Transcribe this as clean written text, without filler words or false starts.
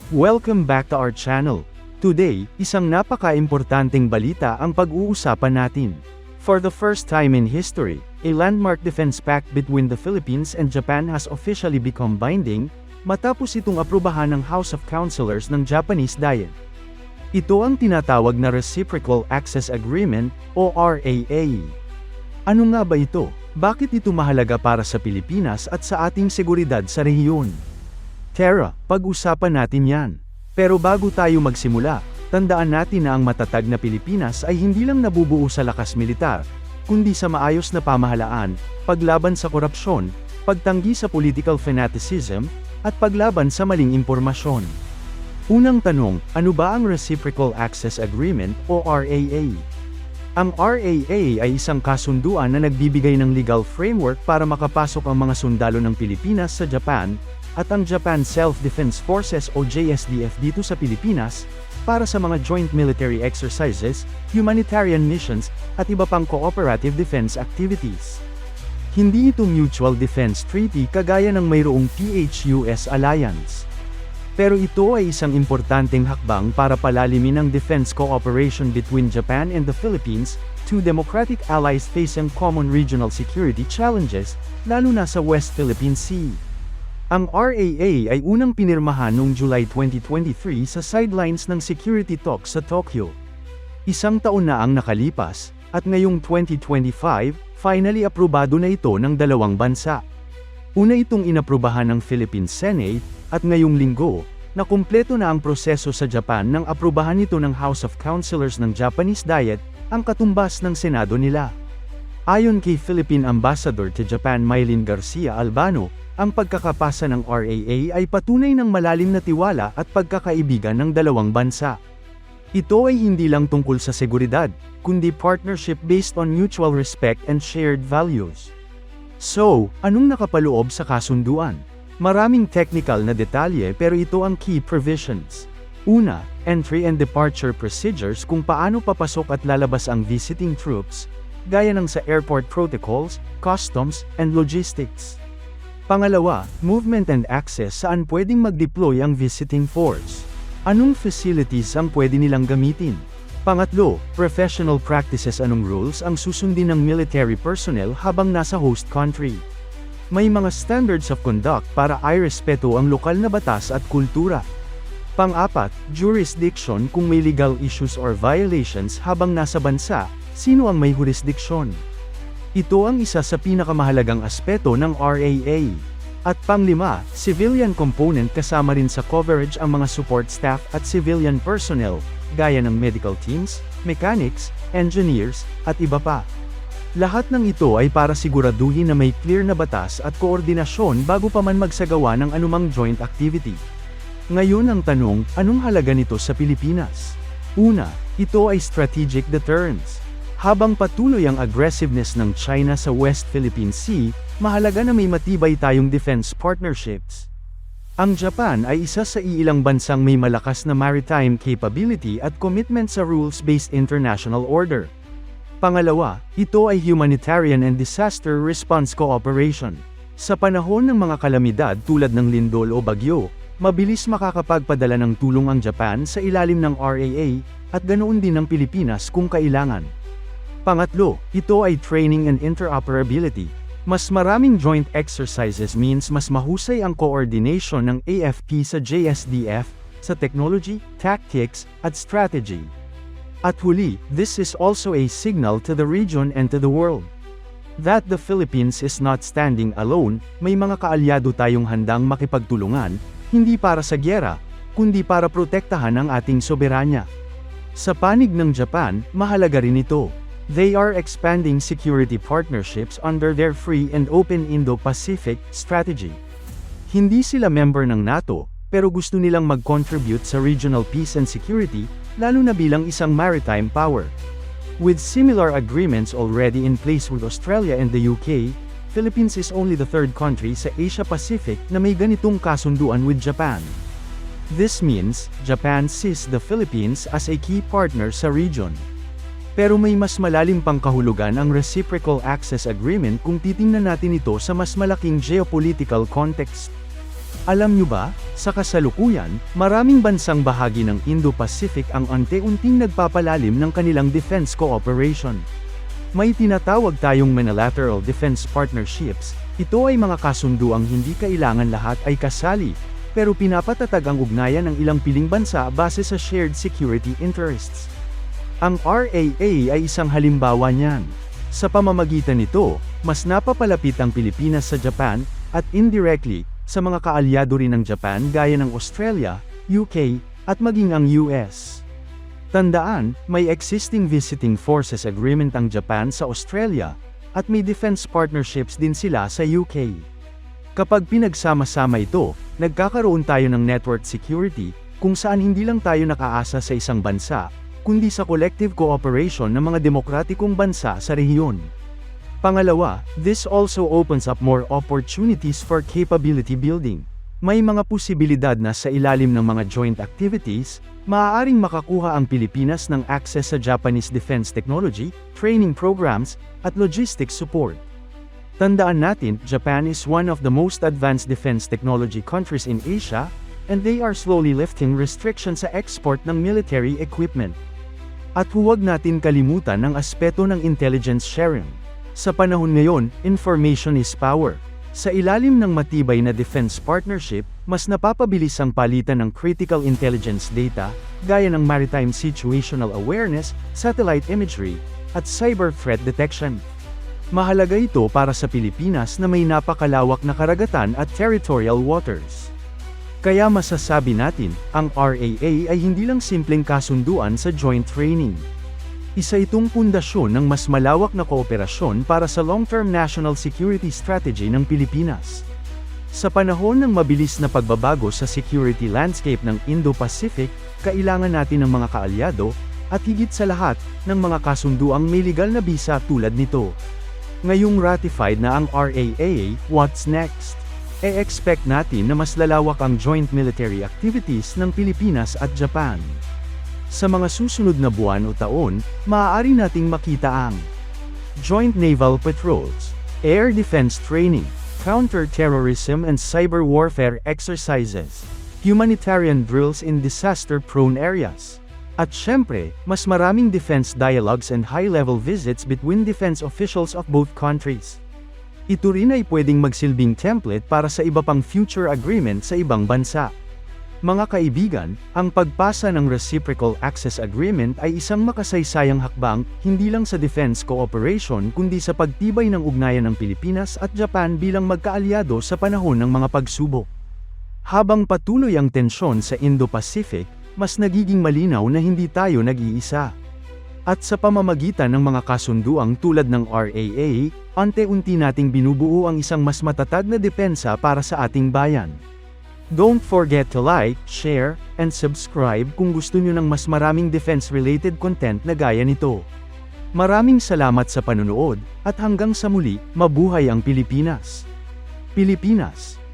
Welcome back to our channel. Today, isang napaka-importanteng balita ang pag-uusapan natin. For the first time in history, a landmark defense pact between the Philippines and Japan has officially become binding, matapos itong aprubahan ng House of Councilors ng Japanese Diet. Ito ang tinatawag na Reciprocal Access Agreement, o RAA. Ano nga ba ito? Bakit ito mahalaga para sa Pilipinas at sa ating seguridad sa rehiyon? Tara, pag-usapan natin yan. Pero bago tayo magsimula, tandaan natin na ang matatag na Pilipinas ay hindi lang nabubuo sa lakas militar, kundi sa maayos na pamahalaan, paglaban sa korupsyon, pagtanggi sa political fanaticism, at paglaban sa maling impormasyon. Unang tanong, ano ba ang Reciprocal Access Agreement o RAA? Ang RAA ay isang kasunduan na nagbibigay ng legal framework para makapasok ang mga sundalo ng Pilipinas sa Japan, at ang Japan Self-Defense Forces o JSDF dito sa Pilipinas, para sa mga joint military exercises, humanitarian missions, at iba pang cooperative defense activities. Hindi ito mutual defense treaty kagaya ng mayroong PH-US alliance. Pero ito ay isang importanteng hakbang para palalimin ang defense cooperation between Japan and the Philippines, two democratic allies facing common regional security challenges, lalo na sa West Philippine Sea. Ang RAA ay unang pinirmahan noong July 2023 sa sidelines ng security talks sa Tokyo. Isang taon na ang nakalipas, at ngayong 2025, finally aprobado na ito ng dalawang bansa. Una itong inaprubahan ng Philippine Senate, at ngayong linggo, nakumpleto na ang proseso sa Japan nang aprubahan ito ng House of Councilors ng Japanese Diet, ang katumbas ng Senado nila. Ayon kay Philippine Ambassador to Japan Mylene Garcia Albano, ang pagkakapasa ng RAA ay patunay ng malalim na tiwala at pagkakaibigan ng dalawang bansa. Ito ay hindi lang tungkol sa seguridad, kundi partnership based on mutual respect and shared values. So, anong nakapaloob sa kasunduan? Maraming technical na detalye pero ito ang key provisions. Una, entry and departure procedures kung paano papasok at lalabas ang visiting troops, gaya ng sa airport protocols, customs, and logistics. Pangalawa, movement and access saan pwedeng mag-deploy ang visiting force. Anong facilities ang pwede nilang gamitin? Pangatlo, professional practices anong rules ang susundin ng military personnel habang nasa host country. May mga standards of conduct para irespeto ang lokal na batas at kultura. Pang-apat, jurisdiction kung may legal issues or violations habang nasa bansa, sino ang may jurisdiction? Ito ang isa sa pinakamahalagang aspeto ng RAA. At pang-lima, civilian component kasama rin sa coverage ang mga support staff at civilian personnel, gaya ng medical teams, mechanics, engineers, at iba pa. Lahat ng ito ay para siguraduhin na may clear na batas at koordinasyon bago pa man magsagawa ng anumang joint activity. Ngayon ang tanong, anong halaga nito sa Pilipinas? Una, ito ay strategic deterrence. Habang patuloy ang aggressiveness ng China sa West Philippine Sea, mahalaga na may matibay tayong defense partnerships. Ang Japan ay isa sa iilang bansang may malakas na maritime capability at commitment sa rules-based international order. Pangalawa, ito ay humanitarian and disaster response cooperation. Sa panahon ng mga kalamidad tulad ng lindol o bagyo, mabilis makakapagpadala ng tulong ang Japan sa ilalim ng RAA, at ganoon din ang Pilipinas kung kailangan. Pangatlo, ito ay training and interoperability. Mas maraming joint exercises means mas mahusay ang coordination ng AFP sa JSDF, sa technology, tactics, at strategy. At huli, this is also a signal to the region and to the world that the Philippines is not standing alone, may mga kaalyado tayong handang makipagtulungan, hindi para sa gyera, kundi para protektahan ang ating soberanya. Sa panig ng Japan, mahalaga rin ito. They are expanding security partnerships under their free and open Indo-Pacific strategy. Hindi sila member ng NATO, pero gusto nilang mag-contribute sa regional peace and security, lalo na bilang isang maritime power. With similar agreements already in place with Australia and the UK, Philippines is only the third country sa Asia-Pacific na may ganitong kasunduan with Japan. This means, Japan sees the Philippines as a key partner sa region. Pero may mas malalim pang kahulugan ang Reciprocal Access Agreement kung titingnan natin ito sa mas malaking geopolitical context. Alam nyo ba, sa kasalukuyan, maraming bansang bahagi ng Indo-Pacific ang unti-unting nagpapalalim ng kanilang defense cooperation. May tinatawag tayong Multilateral Defense Partnerships. Ito ay mga kasunduang hindi kailangan lahat ay kasali, pero pinapatatag ang ugnayan ng ilang piling bansa base sa shared security interests. Ang RAA ay isang halimbawa niyan. Sa pamamagitan nito, mas napapalapit ang Pilipinas sa Japan, at indirectly, sa mga kaalyado rin ng Japan gaya ng Australia, UK, at maging ang US. Tandaan, may existing visiting forces agreement ang Japan sa Australia, at may defense partnerships din sila sa UK. Kapag pinagsama-sama ito, nagkakaroon tayo ng network security, kung saan hindi lang tayo nakaasa sa isang bansa, kundi sa collective cooperation ng mga demokratikong bansa sa rehiyon. Pangalawa, this also opens up more opportunities for capability building. May mga posibilidad na sa ilalim ng mga joint activities, maaaring makakuha ang Pilipinas ng access sa Japanese defense technology, training programs, at logistics support. Tandaan natin, Japan is one of the most advanced defense technology countries in Asia, and they are slowly lifting restrictions sa export ng military equipment. At huwag natin kalimutan ang aspeto ng intelligence sharing. Sa panahon ngayon, information is power. Sa ilalim ng matibay na defense partnership, mas napapabilis ang palitan ng critical intelligence data, gaya ng maritime situational awareness, satellite imagery, at cyber threat detection. Mahalaga ito para sa Pilipinas na may napakalawak na karagatan at territorial waters. Kaya masasabi natin, ang RAA ay hindi lang simpleng kasunduan sa joint training. Isa itong pundasyon ng mas malawak na kooperasyon para sa long-term national security strategy ng Pilipinas. Sa panahon ng mabilis na pagbabago sa security landscape ng Indo-Pacific, kailangan natin ng mga kaalyado, at higit sa lahat, ng mga kasunduang may legal na bisa tulad nito. Ngayong ratified na ang RAA, what's next? E-expect natin na mas lalawak ang joint military activities ng Pilipinas at Japan. Sa mga susunod na buwan o taon, maaari nating makita ang joint naval patrols, air defense training, counter-terrorism and cyber warfare exercises, humanitarian drills in disaster-prone areas. At syempre, mas maraming defense dialogues and high-level visits between defense officials of both countries. Ito rin ay pwedeng magsilbing template para sa iba pang future agreement sa ibang bansa. Mga kaibigan, ang pagpasa ng Reciprocal Access Agreement ay isang makasaysayang hakbang, hindi lang sa defense cooperation kundi sa pagtibay ng ugnayan ng Pilipinas at Japan bilang magkaalyado sa panahon ng mga pagsubok. Habang patuloy ang tensyon sa Indo-Pacific, mas nagiging malinaw na hindi tayo nag-iisa. At sa pamamagitan ng mga kasunduang tulad ng RAA, unti-unti nating binubuo ang isang mas matatag na depensa para sa ating bayan. Don't forget to like, share, and subscribe kung gusto nyo ng mas maraming defense-related content na gaya nito. Maraming salamat sa panunood, at hanggang sa muli, mabuhay ang Pilipinas! Pilipinas!